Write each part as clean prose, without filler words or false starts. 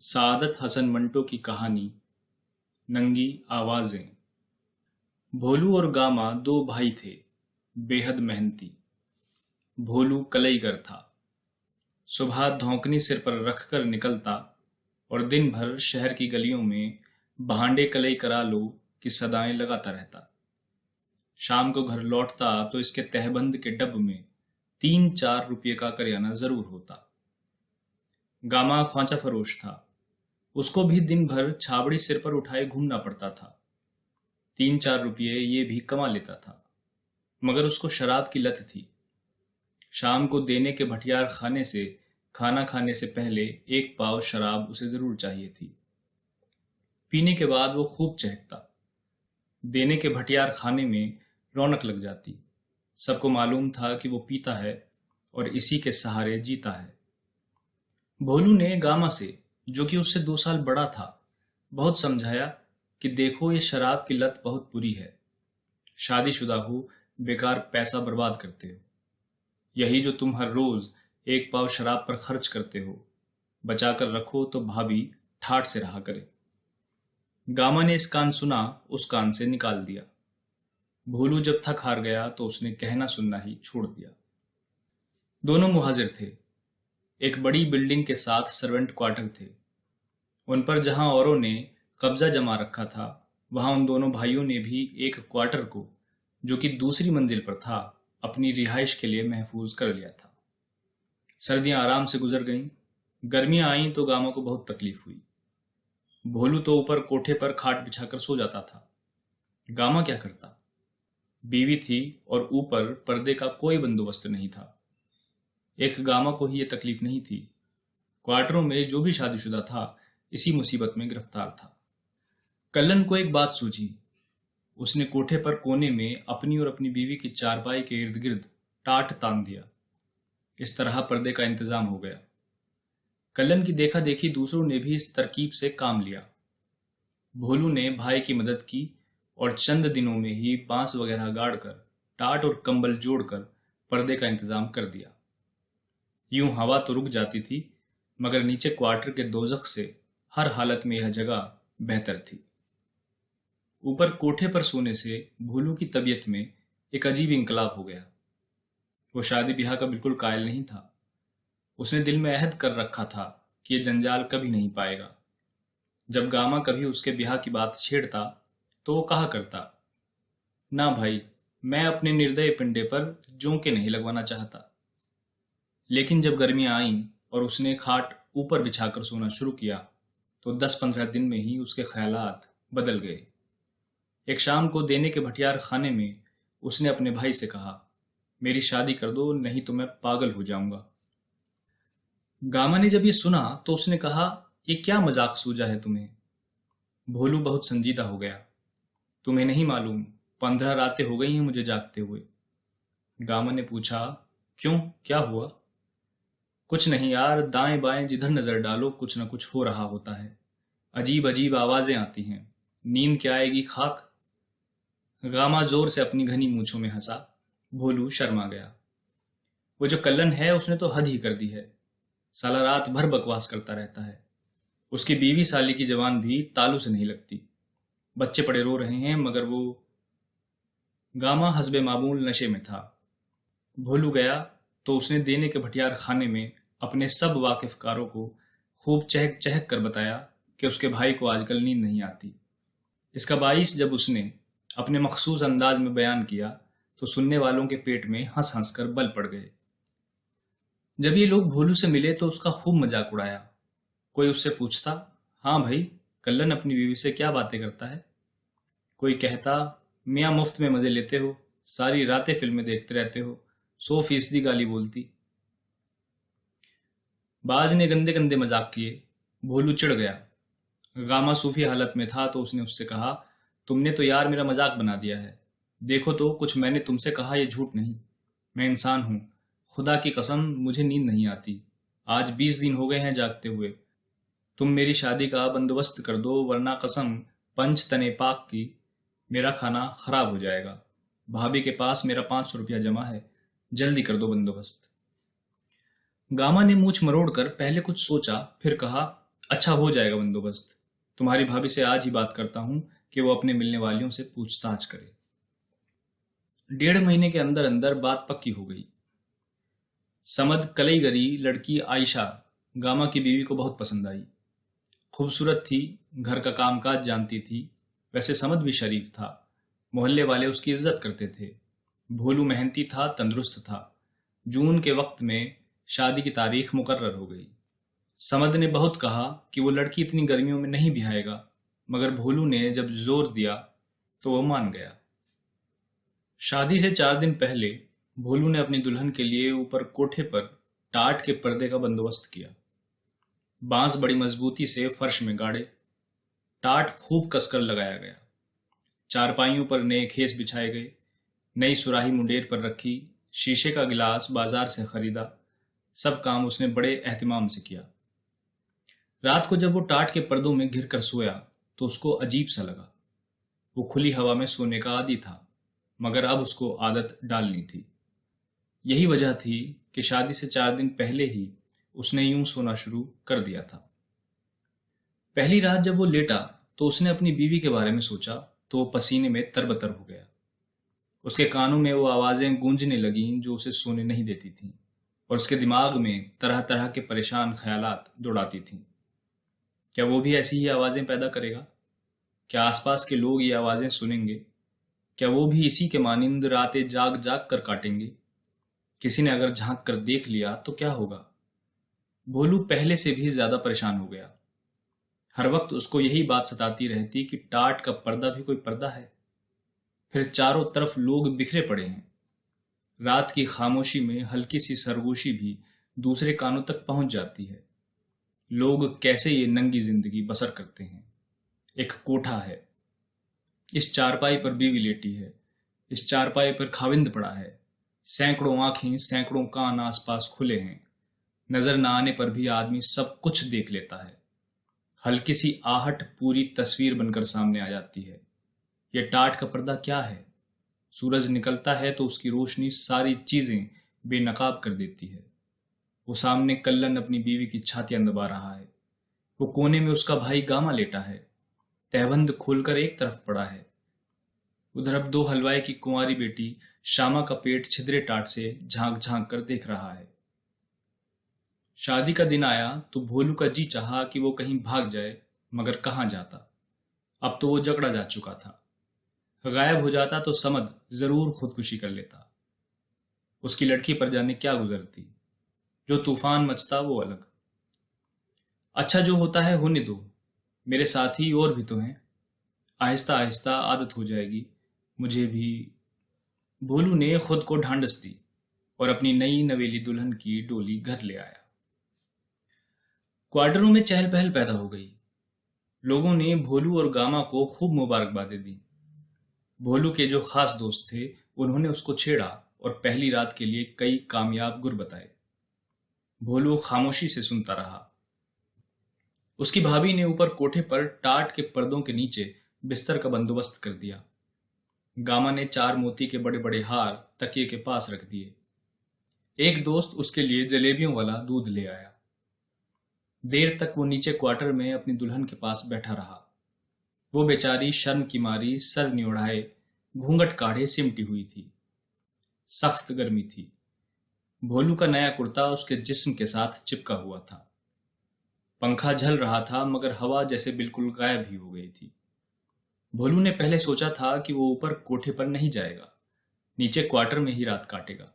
सादत हसन मंटो की कहानी नंगी आवाजें। भोलू और गामा दो भाई थे, बेहद मेहनती। भोलू कलईगर था। सुबह धौंकनी सिर पर रखकर निकलता और दिन भर शहर की गलियों में भांडे कलई करा लो की सदाएं लगाता रहता। शाम को घर लौटता तो इसके तहबंद के डब्ब में 3-4 रुपये का करियाना जरूर होता। गामा ख्वांचा फरोश था। उसको भी दिन भर छाबड़ी सिर पर उठाए घूमना पड़ता था। 3-4 रुपये ये भी कमा लेता था, मगर उसको शराब की लत थी। शाम को देने के भटियार खाने से खाना खाने से पहले एक पाव शराब उसे जरूर चाहिए थी। पीने के बाद वो खूब चहकता। देने के भटियार खाने में रौनक लग जाती। सबको मालूम था कि वो पीता है और इसी के सहारे जीता है। भोलू ने गामा से, जो कि उससे 2 साल बड़ा था, बहुत समझाया कि देखो ये शराब की लत बहुत बुरी है। शादीशुदा हो, बेकार पैसा बर्बाद करते हो। यही जो तुम हर रोज एक पाव शराब पर खर्च करते हो, बचा कर रखो तो भाभी ठाठ से रहा करे। गामा ने इस कान सुना, उस कान से निकाल दिया। भोलू जब थक हार गया तो उसने कहना सुनना ही छोड़ दिया। दोनों मुहाजिर थे। एक बड़ी बिल्डिंग के साथ सर्वेंट क्वार्टर थे। उन पर जहां औरों ने कब्जा जमा रखा था, वहां उन दोनों भाइयों ने भी एक क्वार्टर को, जो कि दूसरी मंजिल पर था, अपनी रिहाइश के लिए महफूज कर लिया था। सर्दियां आराम से गुजर गईं। गर्मियां आईं तो गामा को बहुत तकलीफ हुई। भोलू तो ऊपर कोठे पर खाट बिछाकर सो जाता था। गामा क्या करता? बीवी थी और ऊपर पर्दे का कोई बंदोबस्त नहीं था। एक गामा को ही ये तकलीफ नहीं थी। क्वार्टरों में जो भी शादीशुदा था इसी मुसीबत में गिरफ्तार था। कल्लन को एक बात सूझी। उसने कोठे पर कोने में अपनी और अपनी बीवी की चारपाई के इर्द गिर्द टाट तान दिया। इस तरह पर्दे का इंतजाम हो गया। कल्लन की देखा देखी दूसरों ने भी इस तरकीब से काम लिया। भोलू ने भाई की मदद की और चंद दिनों में ही बांस वगैरह गाड़कर, टाट और कंबल जोड़कर पर्दे का इंतजाम कर दिया। यूं हवा तो रुक जाती थी, मगर नीचे क्वार्टर के दोजख से हर हालत में यह जगह बेहतर थी। ऊपर कोठे पर सोने से भोलू की तबीयत में एक अजीब इंकलाब हो गया। वो शादी ब्याह का बिल्कुल कायल नहीं था। उसने दिल में अहद कर रखा था कि ये जंजाल कभी नहीं पाएगा। जब गामा कभी उसके ब्याह की बात छेड़ता तो वो कहा करता, ना भाई, मैं अपने निर्दय पिंडे पर जोंके नहीं लगवाना चाहता। लेकिन जब गर्मियां आईं और उसने खाट ऊपर बिछाकर सोना शुरू किया तो 10-15 दिन में ही उसके ख्यालात बदल गए। एक शाम को देने के भटियार खाने में उसने अपने भाई से कहा, मेरी शादी कर दो, नहीं तो मैं पागल हो जाऊंगा। गामा ने जब ये सुना तो उसने कहा, ये क्या मजाक सूझा है तुम्हें? भोलू बहुत संजीदा हो गया। तुम्हें नहीं मालूम, 15 रातें हो गई हैं मुझे जागते हुए। गामा ने पूछा, क्यों, क्या हुआ? कुछ नहीं यार, दाएं बाएं जिधर नजर डालो कुछ न कुछ हो रहा होता है। अजीब अजीब आवाजें आती हैं। नींद क्या आएगी खाक। गामा जोर से अपनी घनी मूंछों में हंसा। भोलू शर्मा गया। वो जो कल्लन है उसने तो हद ही कर दी है। साला रात भर बकवास करता रहता है। उसकी बीवी साली की जवान भी तालू से नहीं लगती। बच्चे पड़े रो रहे हैं मगर वो। गामा हस्बे मामूल नशे में था। भोलू गया तो उसने देने के भटियार खाने में अपने सब वाकिफकारों को खूब चहक चहक कर बताया कि उसके भाई को आजकल नींद नहीं आती। इसका बाइस जब उसने अपने मखसूस अंदाज में बयान किया तो सुनने वालों के पेट में हंस हंस कर बल पड़ गए। जब ये लोग भोलू से मिले तो उसका खूब मजाक उड़ाया। कोई उससे पूछता, हाँ भाई, कल्लन अपनी बीवी से क्या बातें करता है? कोई कहता, मियाँ मुफ्त में मजे लेते हो, सारी रातें फिल्में देखते रहते हो, 100% गाली बोलती। बाज ने गंदे गंदे मजाक किए। भोलू चिढ़ गया। गामा सूफी हालत में था तो उसने उससे कहा, तुमने तो यार मेरा मजाक बना दिया है। देखो तो कुछ मैंने तुमसे कहा ये झूठ नहीं। मैं इंसान हूं। खुदा की कसम मुझे नींद नहीं आती। आज 20 दिन हो गए हैं जागते हुए। तुम मेरी शादी का बंदोबस्त कर दो, वरना कसम पंच तने पाक की मेरा खाना खराब हो जाएगा। भाभी के पास मेरा 500 रुपया जमा है, जल्दी कर दो बंदोबस्त। गामा ने मूछ मरोड़कर पहले कुछ सोचा, फिर कहा, अच्छा हो जाएगा बंदोबस्त। तुम्हारी भाभी से आज ही बात करता हूँ कि वो अपने मिलने वालियों से पूछताछ करे। 1.5 महीने के अंदर अंदर बात पक्की हो गई। समद कलईगरी लड़की आयशा गामा की बीवी को बहुत पसंद आई। खूबसूरत थी, घर का कामकाज जानती थी। वैसे समद भी शरीफ था, मोहल्ले वाले उसकी इज्जत करते थे। भोलू मेहनती था, तंदुरुस्त था। जून के वक्त में शादी की तारीख मुकर्रर हो गई। समद ने बहुत कहा कि वो लड़की इतनी गर्मियों में नहीं ब्याहेगा, मगर भोलू ने जब जोर दिया तो वो मान गया। शादी से 4 दिन पहले भोलू ने अपनी दुल्हन के लिए ऊपर कोठे पर टाट के पर्दे का बंदोबस्त किया। बांस बड़ी मजबूती से फर्श में गाड़े, टाट खूब कसकर लगाया गया। चारपाइयों पर नए खेस बिछाए गए, नई सुराही मुंडेर पर रखी, शीशे का गिलास बाजार से खरीदा। सब काम उसने बड़े एहतिमाम से किया। रात को जब वो टाट के पर्दों में घिर कर सोया तो उसको अजीब सा लगा। वो खुली हवा में सोने का आदी था, मगर अब उसको आदत डालनी थी। यही वजह थी कि शादी से 4 दिन पहले ही उसने यूं सोना शुरू कर दिया था। पहली रात जब वो लेटा तो उसने अपनी बीवी के बारे में सोचा तो वो पसीने में तरबतर हो गया। उसके कानों में वो आवाज़ें गूंजने लगीं जो उसे सोने नहीं देती थीं, और उसके दिमाग में तरह तरह के परेशान ख्यालात दौड़ाती थीं। क्या वो भी ऐसी ही आवाज़ें पैदा करेगा? क्या आसपास के लोग ये आवाज़ें सुनेंगे? क्या वो भी इसी के मानिंद रातें जाग जाग कर काटेंगे? किसी ने अगर झांक कर देख लिया तो क्या होगा? भोलू पहले से भी ज्यादा परेशान हो गया। हर वक्त उसको यही बात सताती रहती कि टाट का पर्दा भी कोई पर्दा है। फिर चारों तरफ लोग बिखरे पड़े हैं। रात की खामोशी में हल्की सी सरगोशी भी दूसरे कानों तक पहुंच जाती है। लोग कैसे ये नंगी जिंदगी बसर करते हैं। एक कोठा है, इस चारपाई पर बीवी लेटी है, इस चारपाई पर खाविंद पड़ा है। सैकड़ों आंखें, सैकड़ों कान आसपास खुले हैं। नजर न आने पर भी आदमी सब कुछ देख लेता है। हल्की सी आहट पूरी तस्वीर बनकर सामने आ जाती है। यह टाट का पर्दा क्या है? सूरज निकलता है तो उसकी रोशनी सारी चीजें बेनकाब कर देती है। वो सामने कल्लन अपनी बीवी की छातियां दबा रहा है। वो कोने में उसका भाई गामा लेटा है, तहबंद खोलकर एक तरफ पड़ा है। उधर अब 2 हलवाई की कुंवारी बेटी श्यामा का पेट छिद्रे टाट से झांक झांक कर देख रहा है। शादी का दिन आया तो भोलू का जी चाहा कि वो कहीं भाग जाए, मगर कहाँ जाता। अब तो वो जकड़ा जा चुका था। गायब हो जाता तो समद जरूर खुदकुशी कर लेता। उसकी लड़की पर जाने क्या गुजरती। जो तूफान मचता वो अलग। अच्छा जो होता है होने दो, मेरे साथी और भी तो हैं। आहिस्ता आहिस्ता आदत हो जाएगी मुझे भी। भोलू ने खुद को ढांढस दी और अपनी नई नवेली दुल्हन की डोली घर ले आया। क्वार्टरों में चहल पहल पैदा हो गई। लोगों ने भोलू और गामा को खूब मुबारकबादें दी। भोलू के जो खास दोस्त थे उन्होंने उसको छेड़ा और पहली रात के लिए कई कामयाब गुर बताए। भोलू खामोशी से सुनता रहा। उसकी भाभी ने ऊपर कोठे पर टाट के पर्दों के नीचे बिस्तर का बंदोबस्त कर दिया। गामा ने 4 मोती के बड़े बड़े हार तकिए के पास रख दिए। एक दोस्त उसके लिए जलेबियों वाला दूध ले आया। देर तक वो नीचे क्वार्टर में अपनी दुल्हन के पास बैठा रहा। वो बेचारी शर्म की मारी सर निओढ़ाए, घूंघट काढ़े सिमटी हुई थी। सख्त गर्मी थी। भोलू का नया कुर्ता उसके जिस्म के साथ चिपका हुआ था। पंखा झल रहा था, मगर हवा जैसे बिल्कुल गायब ही हो गई थी। भोलू ने पहले सोचा था कि वो ऊपर कोठे पर नहीं जाएगा, नीचे क्वार्टर में ही रात काटेगा।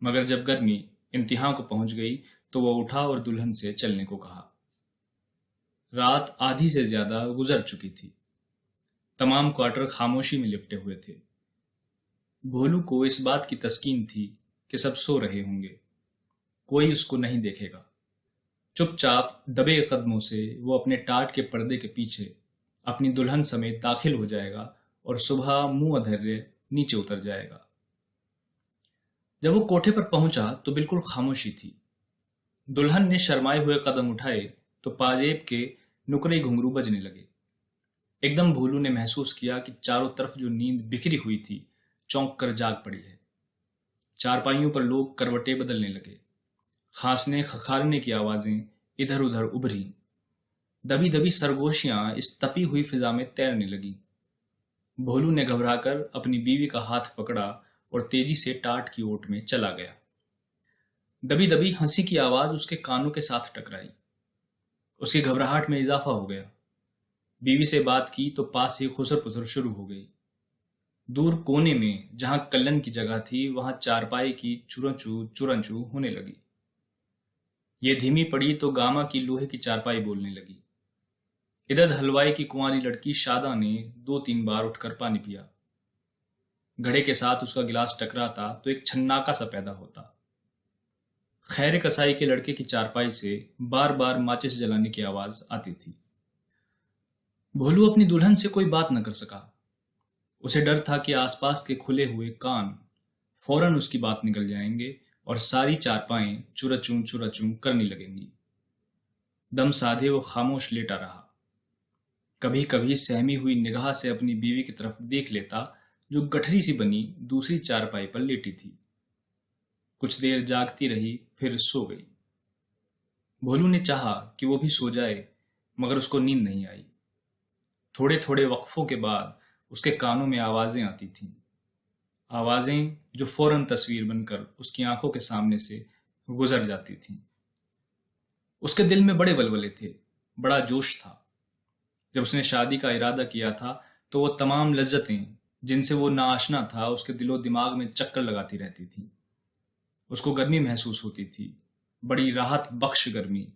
मगर जब गर्मी इंतहा को पहुंच गई तो वह उठा और दुल्हन से चलने को कहा। रात आधी से ज्यादा गुजर चुकी थी। तमाम क्वार्टर खामोशी में लिपटे हुए थे। भोलू को इस बात की तस्कीन थी कि सब सो रहे होंगे, कोई उसको नहीं देखेगा। चुपचाप दबे कदमों से वो अपने टाट के पर्दे के पीछे अपनी दुल्हन समेत दाखिल हो जाएगा और सुबह मुंह अधर्रे नीचे उतर जाएगा। जब वो कोठे पर पहुंचा तो बिल्कुल खामोशी थी। दुल्हन ने शर्माए हुए कदम उठाए तो पाजेब के नुकरे घुंघरू बजने लगे। एकदम भोलू ने महसूस किया कि चारों तरफ जो नींद बिखरी हुई थी चौंक कर जाग पड़ी है। चारपाइयों पर लोग करवटें बदलने लगे। खांसने खखारने की आवाजें इधर उधर उभरी। दबी दबी सरगोशियां इस तपी हुई फिजा में तैरने लगी। भोलू ने घबराकर अपनी बीवी का हाथ पकड़ा और तेजी से टाट की ओट में चला गया। दबी दबी हंसी की आवाज उसके कानों के साथ टकराई। उसकी घबराहट में इजाफा हो गया। बीवी से बात की तो पास ही खुसर पुसर शुरू हो गई। दूर कोने में जहां कल्लन की जगह थी वहां चारपाई की चुरंचू चुरंचू होने लगी। ये धीमी पड़ी तो गामा की लोहे की चारपाई बोलने लगी। इधर हलवाई की कुंवारी लड़की शादा ने 2-3 बार उठकर पानी पिया। घड़े के साथ उसका गिलास टकराता तो एक छन्नाका सा पैदा होता। खैर कसाई के लड़के की चारपाई से बार बार माचिस जलाने की आवाज आती थी। भोलू अपनी दुल्हन से कोई बात न कर सका। उसे डर था कि आसपास के खुले हुए कान फौरन उसकी बात निकल जाएंगे और सारी चारपाएं चुरचूं चुरचूं करने लगेंगी। दम साधे वो खामोश लेटा रहा। कभी कभी सहमी हुई निगाह से अपनी बीवी की तरफ देख लेता जो गठरी सी बनी दूसरी चारपाई पर लेटी थी। कुछ देर जागती रही, फिर सो गई। भोलू ने चाहा कि वो भी सो जाए, मगर उसको नींद नहीं आई। थोड़े थोड़े वक्फों के बाद उसके कानों में आवाजें आती थीं। आवाजें जो फौरन तस्वीर बनकर उसकी आंखों के सामने से गुजर जाती थीं। उसके दिल में बड़े वलवले थे, बड़ा जोश था। जब उसने शादी का इरादा किया था तो वो तमाम लज्जतें जिनसे वो नाआशना था उसके दिलो दिमाग में चक्कर लगाती रहती थीं। उसको गर्मी महसूस होती थी, बड़ी राहत बख्श गर्मी,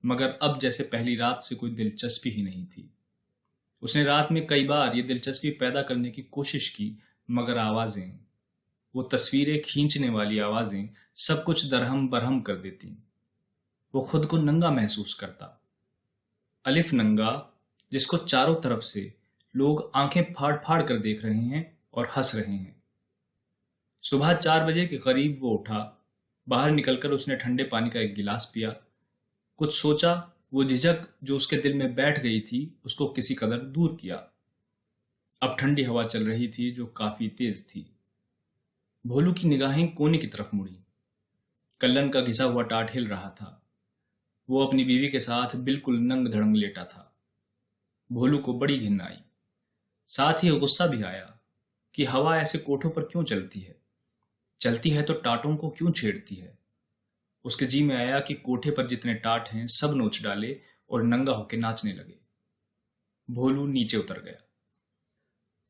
मगर अब जैसे पहली रात से कोई दिलचस्पी ही नहीं थी। उसने रात में कई बार ये दिलचस्पी पैदा करने की कोशिश की, मगर आवाजें, वो तस्वीरें खींचने वाली आवाजें सब कुछ दरहम बरहम कर देती। वो खुद को नंगा महसूस करता, अलिफ नंगा, जिसको चारों तरफ से लोग आंखें फाड़ फाड़ कर देख रहे हैं और हंस रहे हैं। सुबह 4 बजे के करीब वो उठा। बाहर निकलकर उसने ठंडे पानी का एक गिलास पिया। कुछ सोचा, वो झिझक जो उसके दिल में बैठ गई थी उसको किसी कदर दूर किया। अब ठंडी हवा चल रही थी जो काफी तेज थी। भोलू की निगाहें कोने की तरफ मुड़ी। कल्लन का घिसा हुआ टाट हिल रहा था। वो अपनी बीवी के साथ बिल्कुल नंग धड़ंग लेटा था। भोलू को बड़ी घिन आई, साथ ही गुस्सा भी आया कि हवा ऐसे कोठों पर क्यों चलती है। चलती है तो टाटों को क्यों छेड़ती है। उसके जी में आया कि कोठे पर जितने टाट हैं सब नोच डाले और नंगा होकर नाचने लगे। भोलू नीचे उतर गया।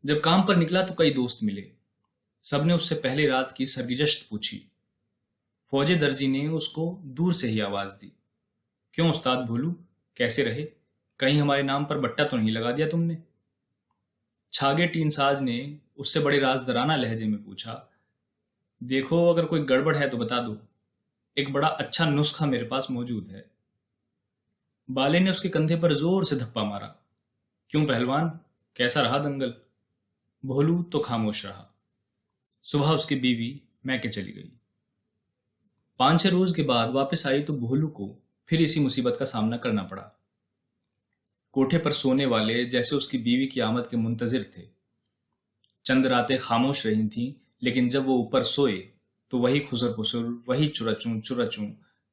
जब काम पर निकला तो कई दोस्त मिले। सबने उससे पहले रात की सरगिजश्त पूछी। फौजे दर्जी ने उसको दूर से ही आवाज दी, क्यों उस्ताद भोलू, कैसे रहे? कहीं हमारे नाम पर बट्टा तो नहीं लगा दिया तुमने? छागे टीनसाज ने उससे बड़े राजदराना लहजे में पूछा, देखो अगर कोई गड़बड़ है तो बता दो, एक बड़ा अच्छा नुस्खा मेरे पास मौजूद है। बाले ने उसके कंधे पर जोर से धप्पा मारा। क्यों पहलवान, कैसा रहा दंगल? भोलू तो खामोश रहा। सुबह उसकी बीवी मैके चली गई। 5-6 रोज के बाद वापस आई तो भोलू को फिर इसी मुसीबत का सामना करना पड़ा। कोठे पर सोने वाले जैसे उसकी बीवी की आमद के मुंतजिर थे। चंद रातें खामोश रही थीं, लेकिन जब वो ऊपर सोए तो वही खुसर पुसर, वही चुरचूं चुरचूं,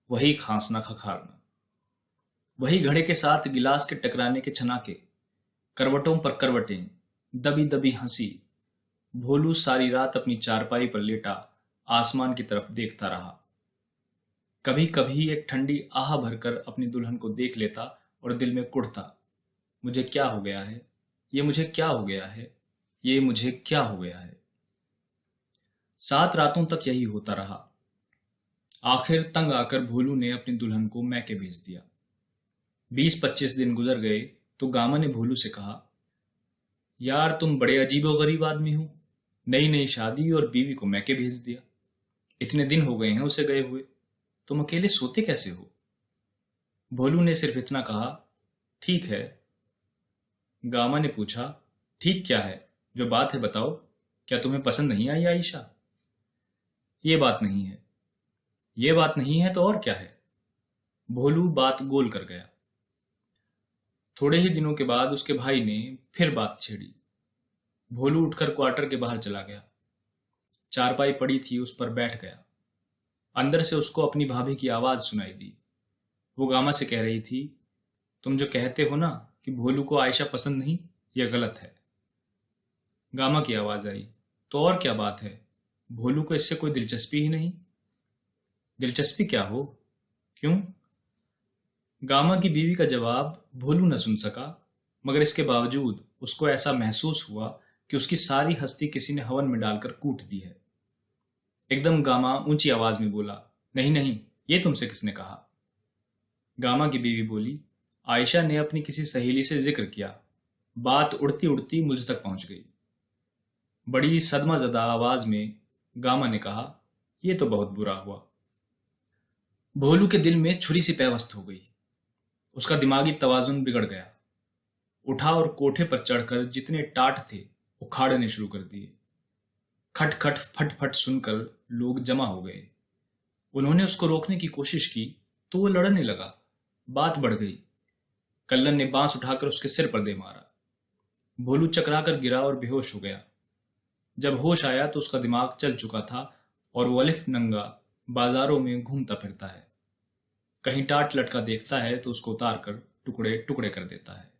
वही खांसना खखारना, वही घड़े के साथ गिलास के टकराने के छनाके, करवटों पर करवटें, दबी दबी हंसी। भोलू सारी रात अपनी चारपाई पर लेटा आसमान की तरफ देखता रहा। कभी कभी एक ठंडी आह भरकर अपनी दुल्हन को देख लेता और दिल में कुढ़ता, मुझे क्या हो गया है, ये मुझे क्या हो गया है, ये मुझे क्या हो गया है। 7 रातों तक यही होता रहा। आखिर तंग आकर भोलू ने अपनी दुल्हन को मैके भेज दिया। 20-25 दिन गुजर गए तो गामा ने भोलू से कहा, यार तुम बड़े अजीबोगरीब आदमी हो, नई नई शादी और बीवी को मैके भेज दिया। इतने दिन हो गए हैं उसे गए हुए, तुम अकेले सोते कैसे हो? भोलू ने सिर्फ इतना कहा, ठीक है। गामा ने पूछा, ठीक क्या है, जो बात है बताओ, क्या तुम्हें पसंद नहीं आई आयशा? ये बात नहीं है। ये बात नहीं है तो और क्या है? भोलू बात गोल कर गया। थोड़े ही दिनों के बाद उसके भाई ने फिर बात छेड़ी। भोलू उठकर क्वार्टर के बाहर चला गया। चारपाई पड़ी थी, उस पर बैठ गया। अंदर से उसको अपनी भाभी की आवाज सुनाई दी। वो गामा से कह रही थी, तुम जो कहते हो ना कि भोलू को आयशा पसंद नहीं, यह गलत है। गामा की आवाज आई। तो और क्या बात है? भोलू को इससे कोई दिलचस्पी ही नहीं। दिलचस्पी क्या हो? क्यों? गामा की बीवी का जवाब भोलू न सुन सका, मगर इसके बावजूद उसको ऐसा महसूस हुआ कि उसकी सारी हस्ती किसी ने हवन में डालकर कूट दी है। एकदम गामा ऊंची आवाज में बोला, नहीं नहीं, ये तुमसे किसने कहा? गामा की बीवी बोली, आयशा ने अपनी किसी सहेली से जिक्र किया। बात उड़ती उड़ती मुझ तक पहुंच गई। बड़ी सदमाजदा आवाज में गामा ने कहा, यह तो बहुत बुरा हुआ। भोलू के दिल में छुरी सी पैवस्त हो गई। उसका दिमागी तवाजुन बिगड़ गया। उठा और कोठे पर चढ़कर जितने टाट थे उखाड़ने शुरू कर दिए। खट खट फट फट सुनकर लोग जमा हो गए। उन्होंने उसको रोकने की कोशिश की तो वो लड़ने लगा। बात बढ़ गई। कल्लन ने बांस उठाकर उसके सिर पर दे मारा। भोलू चकराकर गिरा और बेहोश हो गया। जब होश आया तो उसका दिमाग चल चुका था और वो अलिफ नंगा बाजारों में घूमता फिरता है। कहीं टाट लटका देखता है तो उसको उतार कर टुकड़े टुकड़े कर देता है।